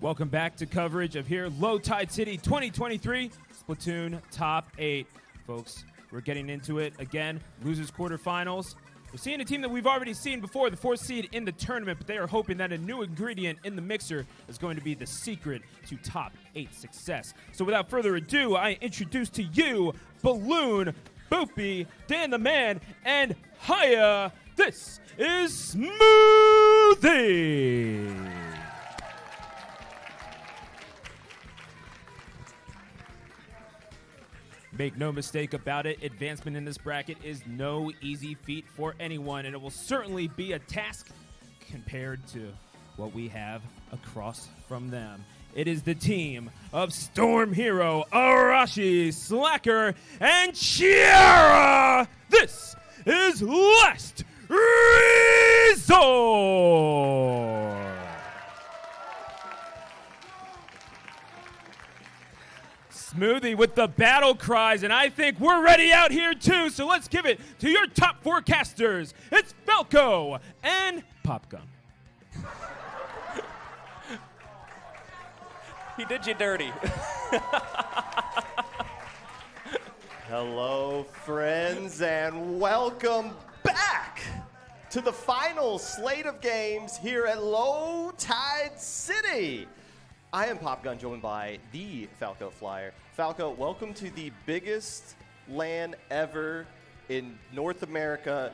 Welcome back to coverage of here, Low Tide City 2023 Splatoon Top 8. Folks, we're getting into it again. Losers quarterfinals. We're seeing a team that we've already seen before, the 4th seed in the tournament, but they are hoping that a new ingredient in the mixer is going to be the secret to Top 8 success. So without further ado, I introduce to you Balloon, Boopy, Dan the Man, and Haya. This is Smoothie! Make no mistake about it, advancement in this bracket is no easy feat for anyone, and it will certainly be a task compared to what we have across from them. It is the team of Storm Hero, Arashi, Slacker, and Chiara! This is Last Resort! Smoothie with the battle cries, and I think we're ready out here too, so let's give it to your top forecasters. It's Falco and Popgun. He did you dirty. Hello, friends, and welcome back to the final slate of games here at Low Tide City. I am Popgun, joined by the Falco Flyer. Falco, welcome to the biggest LAN ever in North America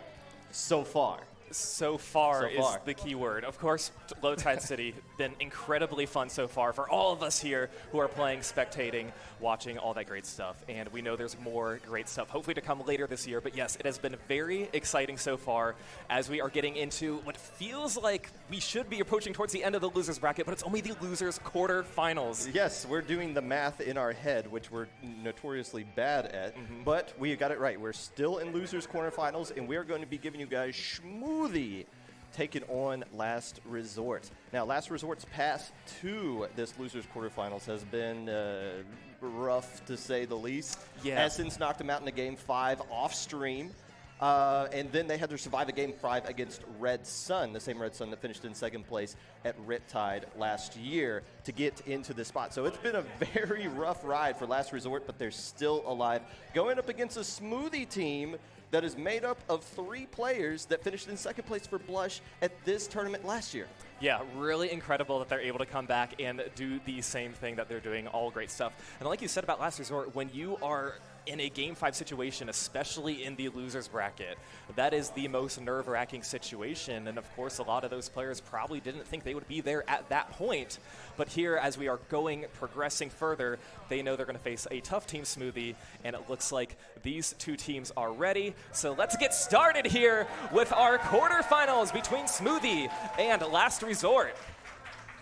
so far. So far is the key word. Of course, Low Tide City, been incredibly fun so far for all of us here who are playing, spectating, watching all that great stuff. And we know there's more great stuff, hopefully to come later this year. But yes, it has been very exciting so far as we are getting into what feels like we should be approaching towards the end of the losers bracket, but it's only the losers quarterfinals. Yes, we're doing the math in our head, which we're notoriously bad at, but we got it right. We're still in losers quarterfinals, and we're going to be giving you guys Smoothie taking on Last Resort. Now, Last Resort's path to this losers quarterfinals has been rough, to say the least. Yeah. Essence knocked them out in a Game 5 off stream. And then they had to survive a Game 5 against Red Sun, the same Red Sun that finished in second place at Riptide last year to get into this spot. So it's been a very rough ride for Last Resort, but they're still alive. Going up against a Smoothie team that is made up of 3 players that finished in second place for Blush at this tournament last year. Yeah, really incredible that they're able to come back and do the same thing that they're doing, all great stuff. And like you said about Last Resort, when you are in a Game 5 situation, especially in the losers bracket, that is the most nerve-wracking situation. And of course, a lot of those players probably didn't think they would be there at that point. But here, as we are progressing further, they know they're going to face a tough team, Smoothie, and it looks like these 2 teams are ready. So let's get started here with our quarterfinals between Smoothie and Last Resort.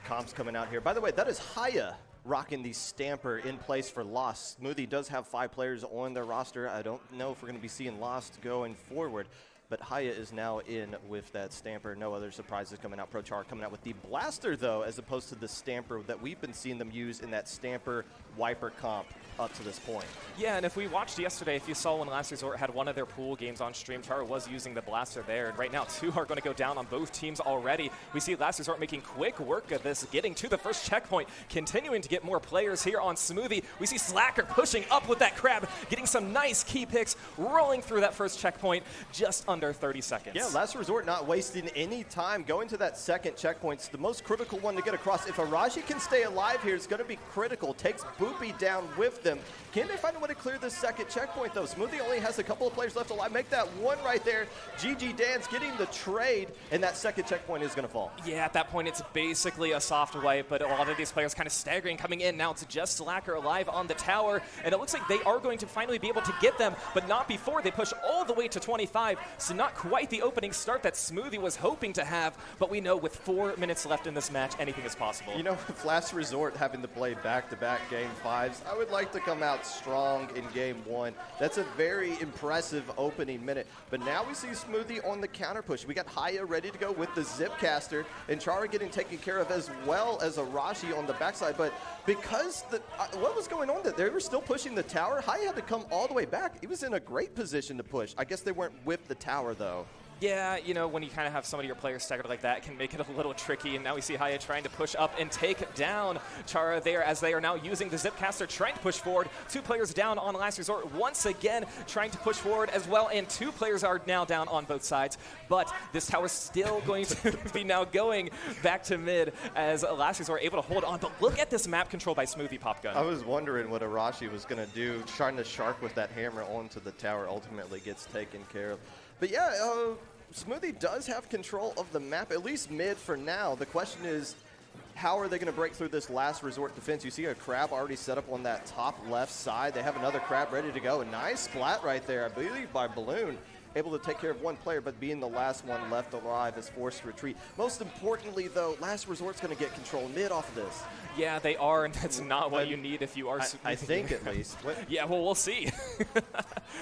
Comps coming out here. By the way, that is Haya rocking the Stamper in place for Lost. Smoothie does have 5 players on their roster. I don't know if we're going to be seeing Lost going forward, but Haya is now in with that Stamper. No other surprises coming out. ProChar coming out with the Blaster, though, as opposed to the Stamper that we've been seeing them use in that Stamper Wiper comp up to this point. Yeah, and if we watched yesterday, if you saw when Last Resort had one of their pool games on stream, Chara was using the Blaster there, and right now 2 are going to go down on both teams already. We see Last Resort making quick work of this, getting to the first checkpoint, continuing to get more players here on Smoothie. We see Slacker pushing up with that crab, getting some nice key picks, rolling through that first checkpoint just under 30 seconds. Yeah, Last Resort not wasting any time going to that second checkpoint. It's the most critical one to get across. If Arashi can stay alive here, it's going to be critical. Takes Boopy down with them. Can they find a way to clear this second checkpoint, though? Smoothie only has a couple of players left alive. Make that one right there. GG Dance getting the trade, and that second checkpoint is going to fall. Yeah, at that point, it's basically a soft wipe, but a lot of these players kind of staggering coming in. Now it's just Slacker alive on the tower, and it looks like they are going to finally be able to get them, but not before they push all the way to 25, so not quite the opening start that Smoothie was hoping to have, but we know with 4 minutes left in this match, anything is possible. You know, with Last Resort having to play back-to-back Game 5s, I would like to come out strong in Game 1. That's a very impressive opening minute. But now we see Smoothie on the counter push. We got Haya ready to go with the Zipcaster, and Chara getting taken care of as well as Arashi on the backside. But because what was going on there? They were still pushing the tower. Haya had to come all the way back. He was in a great position to push. I guess they weren't with the tower, though. Yeah, you know, when you kind of have some of your players staggered like that, it can make it a little tricky. And now we see Haya trying to push up and take down Chara there as they are now using the Zipcaster, trying to push forward. 2 players down on Last Resort once again, trying to push forward as well. And 2 players are now down on both sides. But this tower's still going to be now going back to mid as Last Resort able to hold on. But look at this map control by Smoothie Popgun. I was wondering what Arashi was going to do, trying to shark with that hammer onto the tower, ultimately gets taken care of. But yeah, Smoothie does have control of the map, at least mid for now. The question is, how are they going to break through this Last Resort defense? You see a crab already set up on that top left side. They have another crab ready to go. A nice splat right there, I believe, by Balloon. Able to take care of one player, but being the last one left alive is forced to retreat. Most importantly, though, Last Resort's going to get control mid off of this. Yeah, they are, and that's not what you need if you are. I think at least. Yeah, well, we'll see.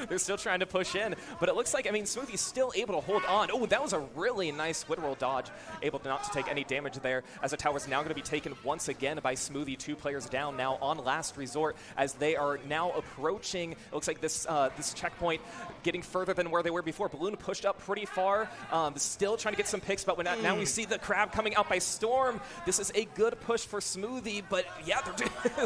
They're still trying to push in, but it looks like, I mean, Smoothie's still able to hold on. Oh, that was a really nice squid roll dodge, able not to take any damage there, as the tower's now going to be taken once again by Smoothie. 2 players down now on Last Resort, as they are now approaching, it looks like this checkpoint getting further than where they were before. Balloon pushed up pretty far, still trying to get some picks, but now we see the crab coming out by Storm. This is a good push for Smoothie, but yeah,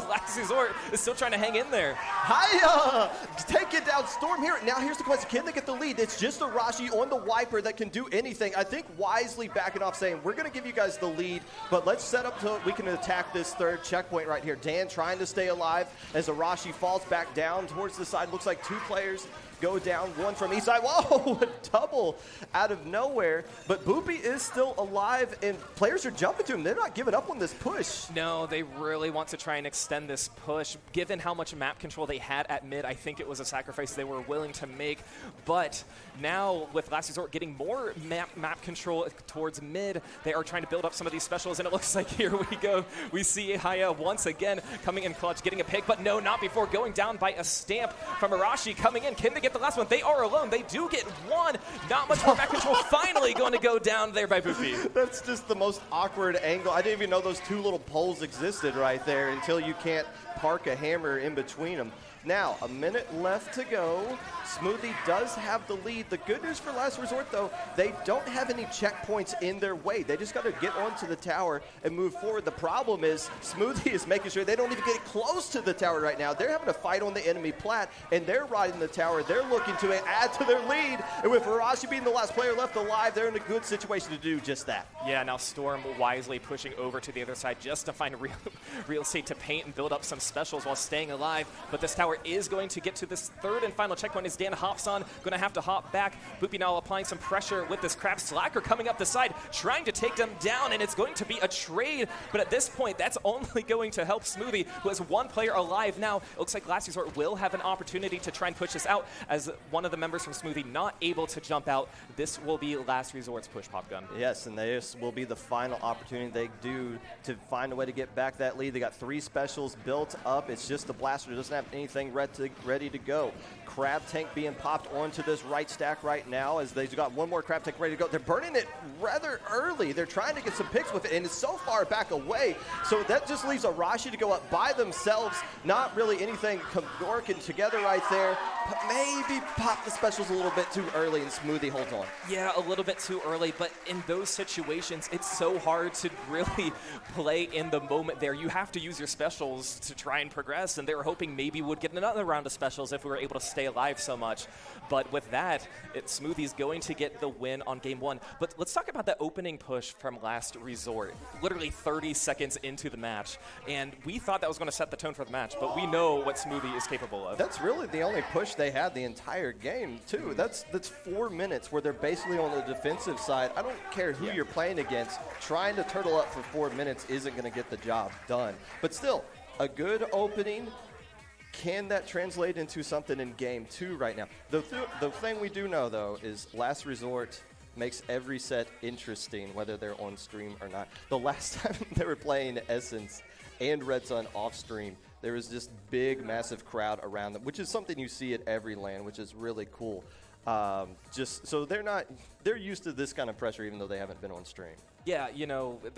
Last Resort is still trying to hang in there. Hiya! Take it down, Storm here. Now here's the question, can they get the lead? It's just Arashi on the Wiper that can do anything. I think wisely backing off, saying, we're going to give you guys the lead, but let's set up so we can attack this 3rd checkpoint right here. Dan trying to stay alive as Arashi falls back down towards the side. Looks like 2 players go down, 1 from each side. Whoa, a double out of nowhere. But Boopy is still alive, and players are jumping to him. They're not giving up on this push. No, they really want to try and extend this push. Given how much map control they had at mid, I think it was a sacrifice they were willing to make. But now, with Last Resort getting more map control towards mid, they are trying to build up some of these specials, and it looks like here we go. We see Haya once again coming in clutch, getting a pick, but no, not before going down by a stamp from Arashi coming in. Can they get the last one? They are alone. They do get 1. Not much more back control. Finally going to go down there by Boopy. That's just the most awkward angle. I didn't even know those 2 little poles existed right there until you can't park a hammer in between them. Now, a minute left to go. Smoothie does have the lead. The good news for Last Resort, though, they don't have any checkpoints in their way. They just got to get onto the tower and move forward. The problem is Smoothie is making sure they don't even get close to the tower right now. They're having to fight on the enemy plat, and they're riding the tower. They're looking to add to their lead. And with Arashi being the last player left alive, they're in a good situation to do just that. Yeah, now Storm wisely pushing over to the other side just to find real estate to paint and build up some specials while staying alive. But this tower is going to get to this 3rd and final checkpoint as Dan hops on, going to have to hop back. Boopy now applying some pressure with this crab. Slacker coming up the side, trying to take them down, and it's going to be a trade. But at this point, that's only going to help Smoothie, who has 1 player alive now. It looks like Last Resort will have an opportunity to try and push this out, as one of the members from Smoothie not able to jump out. This will be Last Resort's push, Popgun. Yes, and this will be the final opportunity they do to find a way to get back that lead. They got 3 specials built up. It's just the Blaster doesn't have anything ready to go. Crab tank being popped onto this right stack right now, as they've got 1 more crab tank ready to go. They're burning it rather early. They're trying to get some picks with it, and it's so far back away. So that just leaves Arashi to go up by themselves. Not really anything working together right there. But maybe pop the specials a little bit too early, and Smoothie holds on. Yeah, a little bit too early, but in those situations, it's so hard to really play in the moment there. You have to use your specials to try and progress, and they were hoping maybe would get another round of specials if we were able to stay alive so much. But with that, Smoothie's going to get the win on game 1. But let's talk about the opening push from Last Resort. Literally 30 seconds into the match, and we thought that was going to set the tone for the match, but we know what Smoothie is capable of. That's really the only push they had the entire game, too. That's 4 minutes where they're basically on the defensive side. I don't care who you're playing against. Trying to turtle up for 4 minutes isn't going to get the job done. But still, a good opening. Can that translate into something in game 2 right now? The thing we do know, though, is Last Resort makes every set interesting, whether they're on stream or not. The last time they were playing Essence and Red Sun off stream, there was this big, massive crowd around them, which is something you see at every LAN, which is really cool. Just so they're not they're used to this kind of pressure, even though they haven't been on stream. Yeah,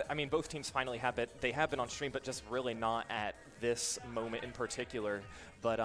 I mean, both teams finally have it. They have been on stream, but just really not at this moment in particular. But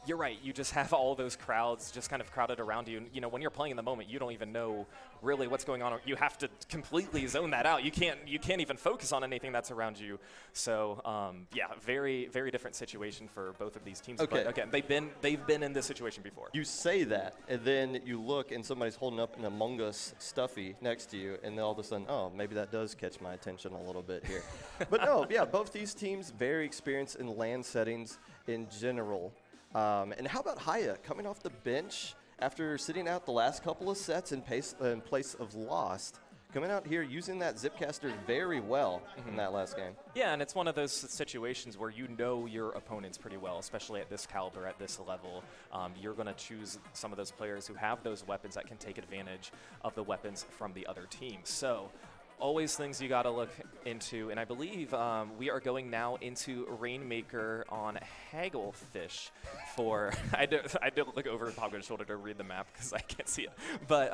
you're right. You just have all those crowds just kind of crowded around you. And, when you're playing in the moment, you don't even know really what's going on. You have to completely zone that out. You can't even focus on anything that's around you. So, yeah, very, very different situation for both of these teams. Okay. But again, they've been in this situation before. You say that, and then you look, and somebody's holding up an Among Us stuffy next to you, and then all of a sudden, oh, maybe that does catch my attention a little bit here. But no, yeah, both these teams very experienced in LAN settings in general. And how about Haya coming off the bench after sitting out the last couple of sets in place of Lost? Coming out here using that Zipcaster very well in that last game. Yeah, and it's one of those situations where you know your opponents pretty well, especially at this caliber, at this level. You're going to choose some of those players who have those weapons that can take advantage of the weapons from the other team. So always things you got to look into. And I believe we are going now into Rainmaker on Hagglefish for – I did look over Poggo's shoulder to read the map because I can't see it. But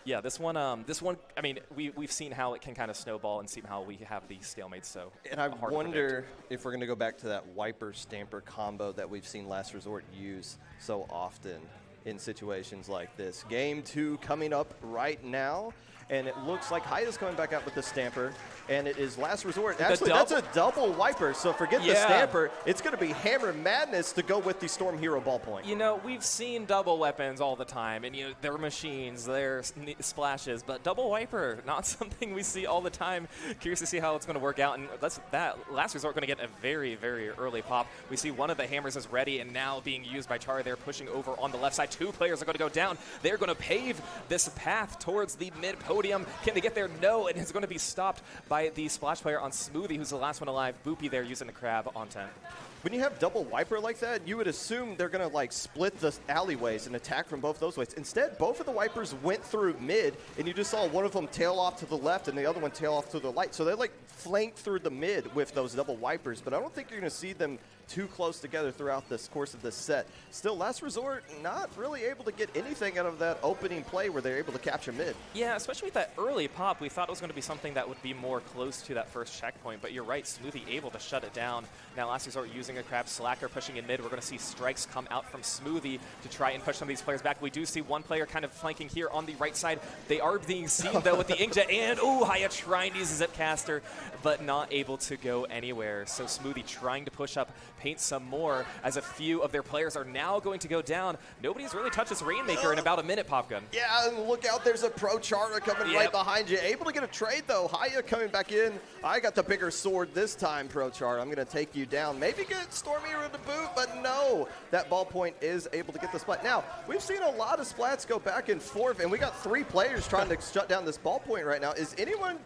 yeah, this one, I mean, we've seen how it can kind of snowball and seen how we have these stalemates, so and I wonder if we're going to go back to that Wiper-Stamper combo that we've seen Last Resort use so often in situations like this. Game 2 coming up right now, and it looks like Haya's coming back out with the Stamper, and it is Last Resort. Actually, that's a double Wiper, so forget the Stamper. It's going to be Hammer Madness to go with the Storm Hero ballpoint. We've seen double weapons all the time, and they're machines, they're splashes, but double Wiper, not something we see all the time. Curious to see how it's going to work out, and that Last Resort going to get a very, very early pop. We see one of the hammers is ready and now being used by Char. They're pushing over on the left side. 2 players are going to go down. They're going to pave this path towards the mid-podium. Can they get there? No, and it's going to be stopped by the splash player on Smoothie, who's the last one alive. Boopy there using the crab on 10. When you have double Wiper like that, you would assume they're going to split the alleyways and attack from both those ways. Instead, both of the Wipers went through mid, and you just saw one of them tail off to the left and the other one tail off to the right. So they flanked through the mid with those double Wipers, but I don't think you're going to see them too close together throughout this course of this set. Still, Last Resort not really able to get anything out of that opening play where they're able to capture mid. Yeah, especially with that early pop, we thought it was going to be something that would be more close to that first checkpoint, but you're right, Smoothie able to shut it down. Now Last Resort using a crab, Slacker pushing in mid. We're going to see strikes come out from Smoothie to try and push some of these players back. We do see one player kind of flanking here on the right side. They are being seen, though, with the Inkjet, and Haya trying to use a Zipcaster, but not able to go anywhere. So Smoothie trying to push up, paint some more, as a few of their players are now going to go down. Nobody's really touched this Rainmaker in about a minute, Popgun. Yeah, and look out, there's a Pro Charter coming right behind you. Able to get a trade, though. Haya coming back in. I got the bigger sword this time, Pro Charter. I'm going to take you down. Maybe get Storm Hero to boot, but no. That ballpoint is able to get the splat. Now, we've seen a lot of splats go back and forth, and we got 3 players trying to shut down this ballpoint right now. Is anyone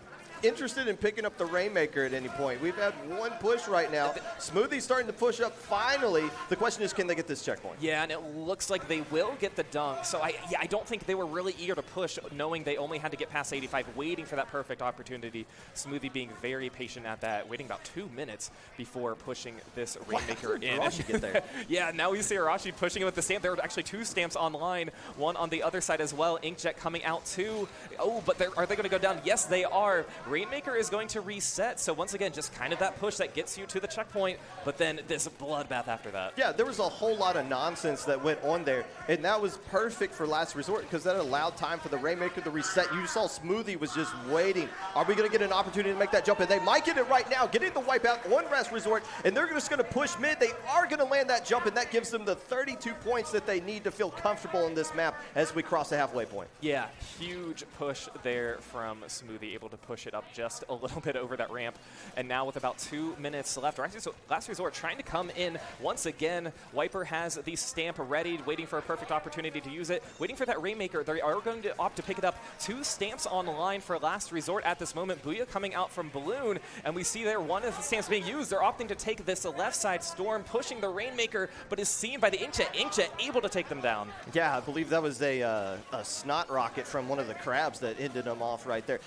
interested in picking up the Rainmaker at any point? We've had one push right now. Smoothie's starting to push up finally. The question is, can they get this checkpoint? Yeah, and it looks like they will get the dunk. So I don't think they were really eager to push, knowing they only had to get past 85, waiting for that perfect opportunity. Smoothie being very patient at that, waiting about 2 minutes before pushing this Rainmaker in. Arashi get there? Yeah, now we see Arashi pushing it with the stamp. There are actually 2 stamps online, one on the other side as well. Inkjet coming out too. Oh, but are they going to go down? Yes, they are. Rainmaker is going to reset, so once again, just kind of that push that gets you to the checkpoint, but then this bloodbath after that. Yeah, there was a whole lot of nonsense that went on there, and that was perfect for Last Resort because that allowed time for the Rainmaker to reset. You saw Smoothie was just waiting. Are we going to get an opportunity to make that jump? And they might get it right now, getting the wipeout on Last Resort, and they're just going to push mid. They are going to land that jump, and that gives them the 32 points that they need to feel comfortable in this map as we cross the halfway point. Yeah, huge push there from Smoothie, able to push it up just a little bit over that ramp. And now with about 2 minutes left, Last Resort trying to come in once again. Wiper has the stamp ready, waiting for a perfect opportunity to use it, waiting for that Rainmaker. They are going to opt to pick it up. 2 stamps on the line for Last Resort at this moment. Booyah coming out from Balloon, and we see there one of the stamps being used. They're opting to take this left side. Storm pushing the Rainmaker, but is seen by the Inkjet. Inkjet able to take them down. Yeah, I believe that was a snot rocket from one of the crabs that ended them off right there.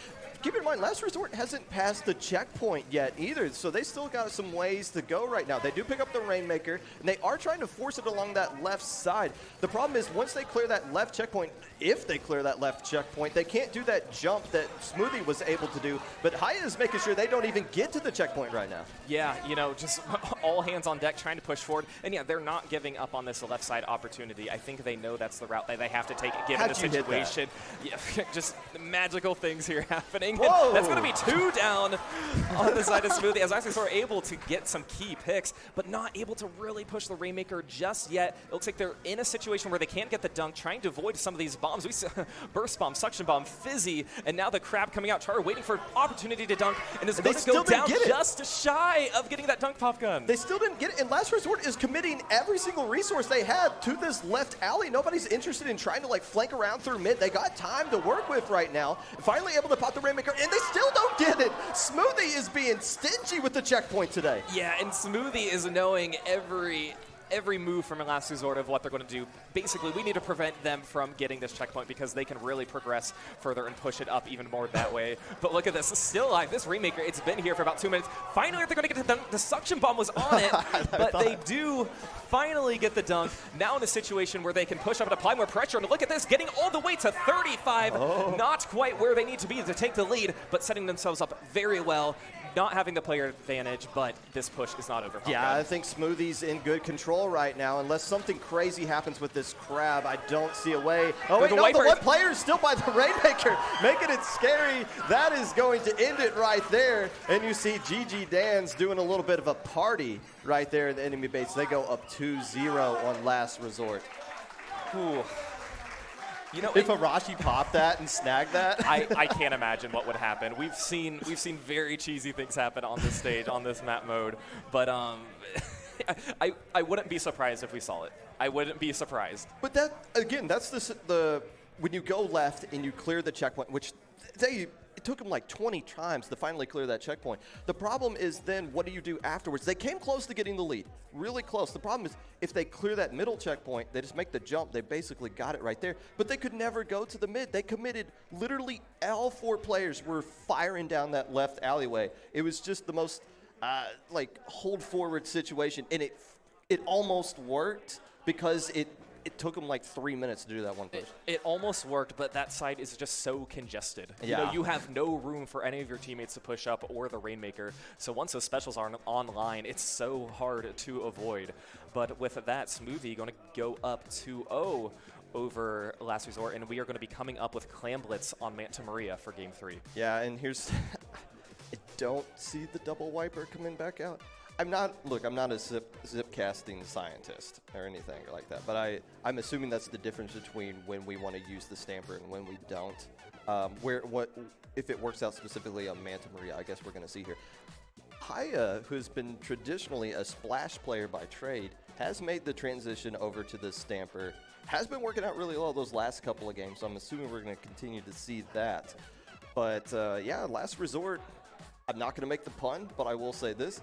keep in mind, Last Resort hasn't passed the checkpoint yet either, so they still got some ways to go right now. They do pick up the Rainmaker, and they are trying to force it along that left side. The problem is once they clear that left checkpoint, if they clear that left checkpoint, they can't do that jump that Smoothie was able to do, but Haya is making sure they don't even get to the checkpoint right now. Yeah, you know, just all hands on deck trying to push forward. And yeah, they're not giving up on this left side opportunity. I think they know that's the route that they have to take given the situation. Yeah, just magical things here happening. That's going to be 2 down on the side of Smoothie as Last Resort able to get some key picks, but not able to really push the Rainmaker just yet. It looks like they're in a situation where they can't get the dunk, trying to avoid some of these bombs. We see Burst Bomb, Suction Bomb, Fizzy, and now the Crab coming out. Char waiting for opportunity to dunk, and is going to go down just shy of getting that dunk pop gun. They still didn't get it, and Last Resort is committing every single resource they had to this left alley. Nobody's interested in trying to like flank around through mid. They got time to work with right now. Finally able to pop the Rainmaker, and they still don't get it. Smoothie is being stingy with the checkpoint today. Yeah, and Smoothie is knowing every move from Last Resort of what they're going to do. Basically, we need to prevent them from getting this checkpoint because they can really progress further and push it up even more that way. But look at this. Still alive. This Rainmaker, it's been here for about 2 minutes. Finally, they're going to get the dunk. The Suction Bomb was on it, but they do finally get the dunk. Now in a situation where they can push up and apply more pressure. And look at this, getting all the way to 35. Not quite where they need to be to take the lead, but setting themselves up very well. Not having the player advantage, but this push is not over. Yeah, I think Smoothie's in good control right now. Unless something crazy happens with this Crab, I don't see a way. Oh, wait, no, the one player is still by the Rainmaker, making it scary. That is going to end it right there. And you see GG Dan's doing a little bit of a party right there in the enemy base. They go up 2-0 on Last Resort. Ooh. You know, if Arashi popped that and snagged that, I can't imagine what would happen. We've seen very cheesy things happen on this stage, on this map mode, but I wouldn't be surprised if we saw it. I wouldn't be surprised. But that again, that's the when you go left and you clear the checkpoint, which it took them like 20 times to finally clear that checkpoint. The problem is then what do you do afterwards? They came close to getting the lead, really close. The problem is if they clear that middle checkpoint, they just make the jump. They basically got it right there, but they could never go to the mid. They committed, literally all 4 players were firing down that left alleyway. It was just the most like hold forward situation, and it almost worked because it took them like 3 minutes to do that one push. It almost worked, but that side is just so congested. Yeah. You know, you have no room for any of your teammates to push up or the Rainmaker. So once those specials are online, it's so hard to avoid. But with that, Smoothie going to go up 2-0 over Last Resort, and we are going to be coming up with Clam Blitz on Manta Maria for Game 3. Yeah, and here's I don't see the double wiper coming back out. I'm not a zip casting scientist or anything like that, but I'm assuming that's the difference between when we want to use the Stamper and when we don't. If it works out specifically on Manta Maria, I guess we're going to see here. Haya, who's been traditionally a splash player by trade, has made the transition over to the Stamper. Has been working out really well those last couple of games, so I'm assuming we're going to continue to see that. But yeah, Last Resort, I'm not going to make the pun, but I will say this.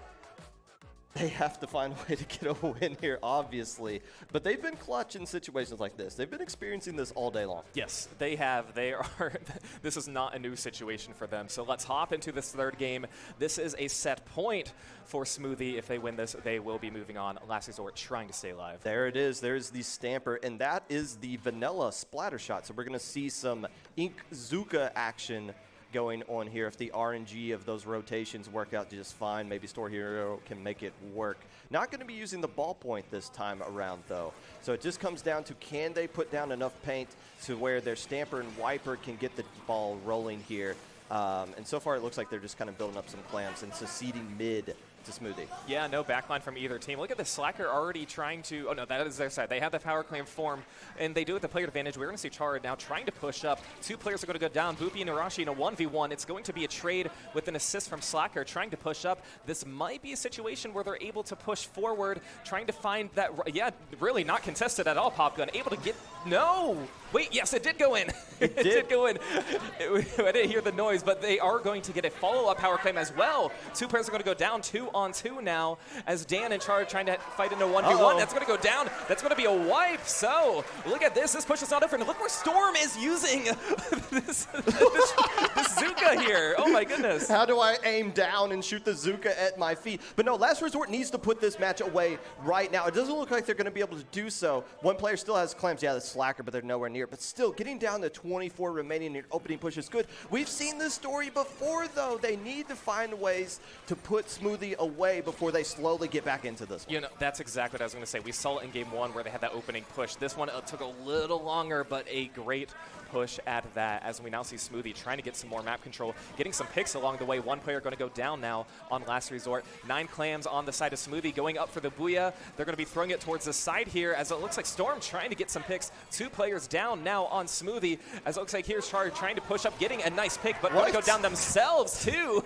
They have to find a way to get a win here, obviously. But they've been clutch in situations like this. They've been experiencing this all day long. Yes, they have. They are. This is not a new situation for them. So let's hop into this third game. This is a set point for Smoothie. If they win this, they will be moving on. Last Resort trying to stay alive. There it is. There's the Stamper, and that is the vanilla splatter shot. So we're going to see some Inkzuka action going on here. If the RNG of those rotations work out just fine, maybe Store Hero can make it work. Not going to be using the ballpoint this time around, though. So it just comes down to can they put down enough paint to where their Stamper and Wiper can get the ball rolling here. And so far it looks like they're just kind of building up some clams and seceding mid to Smoothie. Yeah, no backline from either team. Look at the Slacker already trying to, oh no, that is their side. They have the power clam form, and they do it with the player advantage. We're going to see Chara now trying to push up. 2 players are going to go down. Boopy and Arashi in a 1v1. It's going to be a trade with an assist from Slacker trying to push up. This might be a situation where they're able to push forward, trying to find that, yeah, really not contested at all, Popgun. Able to get, no! Wait, yes, it did go in. It did go in. I didn't hear the noise, but they are going to get a follow-up power claim as well. 2 players are going to go down. 2 2-on-2 now as Dan and Char trying to fight into 1v1. That's going to go down. That's going to be a wipe. So look at this. This push is not different. Look where Storm is using this Zuka here. Oh my goodness. How do I aim down and shoot the Zuka at my feet? But no, Last Resort needs to put this match away right now. It doesn't look like they're going to be able to do so. One player still has clams. Yeah, the Slacker, but they're nowhere near. But still, getting down to 24 remaining in your opening push is good. We've seen this story before, though. They need to find ways to put Smoothie away before they slowly get back into this one. You know, that's exactly what I was going to say. We saw it in game 1 where they had that opening push. This one took a little longer, but a great push at that as we now see Smoothie trying to get some more map control, getting some picks along the way. One player going to go down now on Last Resort. 9 clams on the side of Smoothie going up for the Booyah. They're going to be throwing it towards the side here as it looks like Storm trying to get some picks. 2 players down now on Smoothie as it looks like here's Char trying to push up, getting a nice pick, but going to go down themselves too.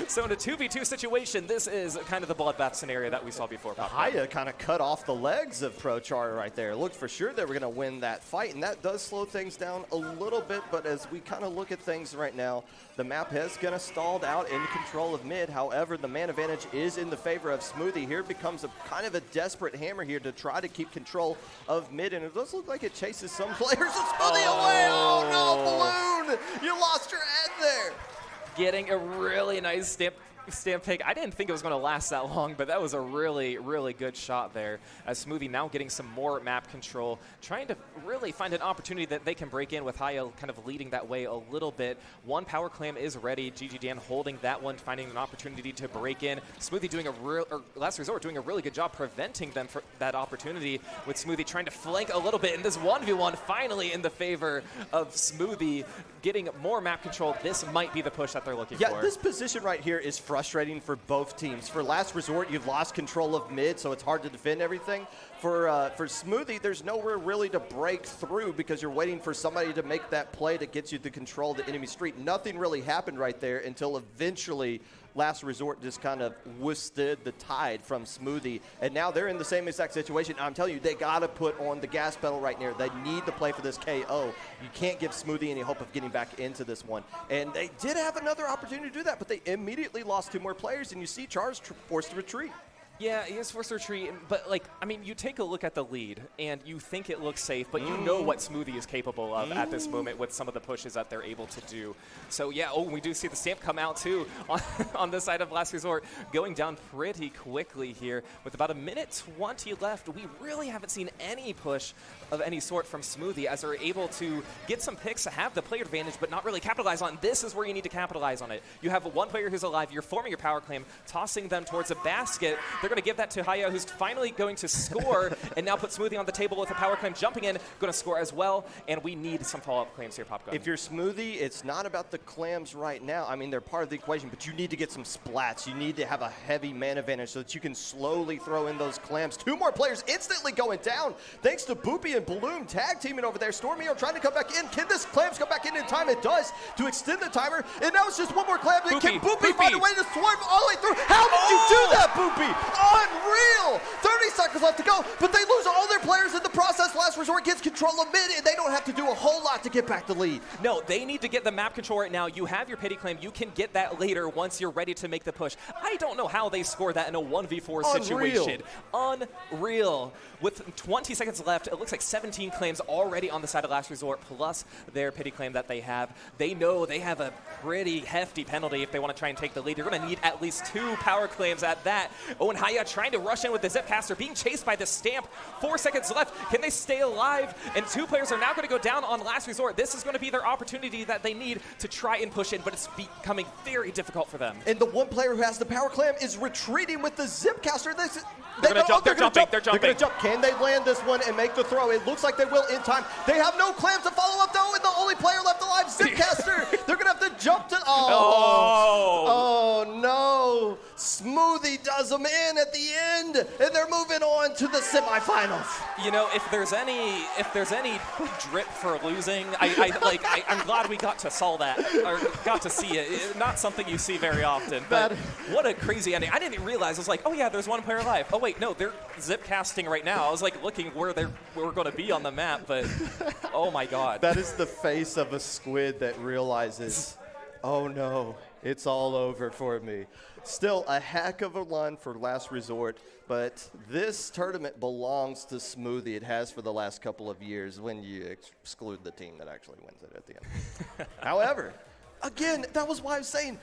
So in a 2v2 situation, this is kind of the bloodbath scenario that we saw before. Haya kind of cut off the legs of Pro Char right there. It looked for sure they were going to win that fight, and that does slow things down a little bit, but as we kind of look at things right now, the map has kind of stalled out in control of mid. However, the man advantage is in the favor of Smoothie. Here becomes a kind of a desperate hammer here to try to keep control of mid, and it does look like it chases some players and Smoothie away. Oh no, Balloon! You lost your head there. Getting a really nice stamp pick. I didn't think it was going to last that long, but that was a really, really good shot there. As Smoothie now getting some more map control, trying to really find an opportunity that they can break in with Haya kind of leading that way a little bit. One power clam is ready. GG Dan holding that one, finding an opportunity to break in. Smoothie doing Last Resort doing a really good job preventing them for that opportunity with Smoothie trying to flank a little bit. And this 1v1 finally in the favor of Smoothie getting more map control. This might be the push that they're looking for. Yeah, this position right here is frustrating for both teams. For Last Resort, you've lost control of mid, so it's hard to defend everything. For Smoothie, there's nowhere really to break through because you're waiting for somebody to make that play that gets you to control the enemy street. Nothing really happened right there until eventually Last Resort just kind of withstood the tide from Smoothie, and now they're in the same exact situation. I'm telling you, they got to put on the gas pedal right now. They need to play for this KO. You can't give Smoothie any hope of getting back into this one, and they did have another opportunity to do that, but they immediately lost 2 more players, and you see Char's forced to retreat. Yeah, he is forced to retreat, but like, I mean, you take a look at the lead and you think it looks safe, but you know what Smoothie is capable of at this moment with some of the pushes that they're able to do. So yeah, we do see the stamp come out too on the side of Last Resort, going down pretty quickly here with about 1:20 left. We really haven't seen any push of any sort from Smoothie as they're able to get some picks, have the player advantage, but not really capitalize on. This is where you need to capitalize on it. You have one player who's alive, you're forming your power claim, tossing them towards a basket. They're going to give that to Haya, who's finally going to score, and now put Smoothie on the table with a power claim jumping in, going to score as well, and we need some follow-up claims here, Popgun. If you're Smoothie, it's not about the clams right now. I mean, they're part of the equation, but you need to get some splats. You need to have a heavy man advantage so that you can slowly throw in those clams. 2 more players instantly going down, thanks to Boopy and Bloom tag teaming over there. Stormio trying to come back in. Can this clams come back in time? It does, to extend the timer, and now it's just 1 more clam. Can Boopy find a way to swerve all the way through? How did you do that, Boopy? Unreal! 30 seconds left to go, but they lose all their players in the process. Last Resort gets control of mid, and they don't have to do a whole lot to get back the lead. No, they need to get the map control right now. You have your pity claim. You can get that later once you're ready to make the push. I don't know how they score that in a 1v4 situation. Unreal. With 20 seconds left, it looks like 17 claims already on the side of Last Resort, plus their pity claim that they have. They know they have a pretty hefty penalty if they want to try and take the lead. You're going to need at least 2 power claims at that. Owen Haya trying to rush in with the Zipcaster, being chased by the Stamp. 4 seconds left. Can they stay alive? And 2 players are now going to go down on Last Resort. This is going to be their opportunity that they need to try and push in, but it's becoming very difficult for them. And the one player who has the power clam is retreating with the Zipcaster. They're going to jump. They're jumping. They're going to jump. Can they land this one and make the throw? It looks like they will in time. They have no clams to follow up, though, and the only player left alive, Zipcaster. They're going to have to jump to... Oh, no. Smoothie does them in at the end, and they're moving on to the semifinals. You know, if there's any drip for losing, I'm glad we got to saw that, or got to see it. Not something you see very often, but what a crazy ending. I didn't even realize. I was like, oh yeah, there's 1 player alive. Oh wait, no, they're zip casting right now. I was like looking where we're going to be on the map, but oh my god. That is the face of a squid that realizes, oh no, It's all over for me. Still a heck of a run for Last Resort, but this tournament belongs to Smoothie. It has for the last couple of years when you exclude the team that actually wins it at the end. However, again, that was why I was saying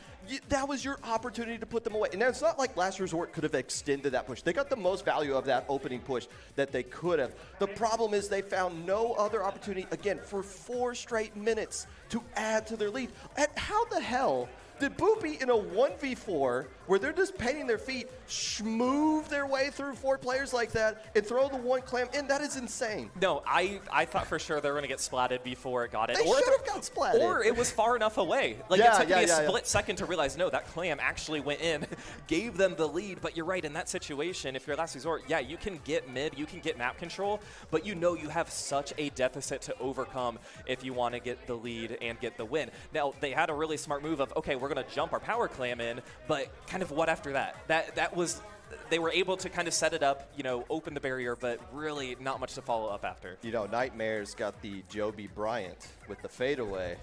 that was your opportunity to put them away. And it's not like Last Resort could have extended that push. They got the most value of that opening push that they could have. The problem is they found no other opportunity, again, for 4 straight minutes to add to their lead. And how the hell did Boopy in a 1v4 where they're just painting their feet schmoove their way through 4 players like that and throw the one clam in? That is insane. No, I thought for sure they were going to get splatted before it got it. They should have got splatted. Or it was far enough away. Like, it took me a split second to realize, no, that clam actually went in, gave them the lead. But you're right, in that situation, if you're Last Resort, yeah, you can get mid, you can get map control, but you know you have such a deficit to overcome if you want to get the lead and get the win. Now, they had a really smart move of, okay, we're going to jump our power clam in, but kind of what after that? That was, they were able to kind of set it up, you know, open the barrier, but really not much to follow up after. You know, Nightmare's got the Joby Bryant with the fadeaway.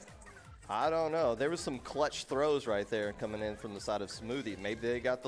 I don't know. There was some clutch throws right there coming in from the side of Smoothie. Maybe they got the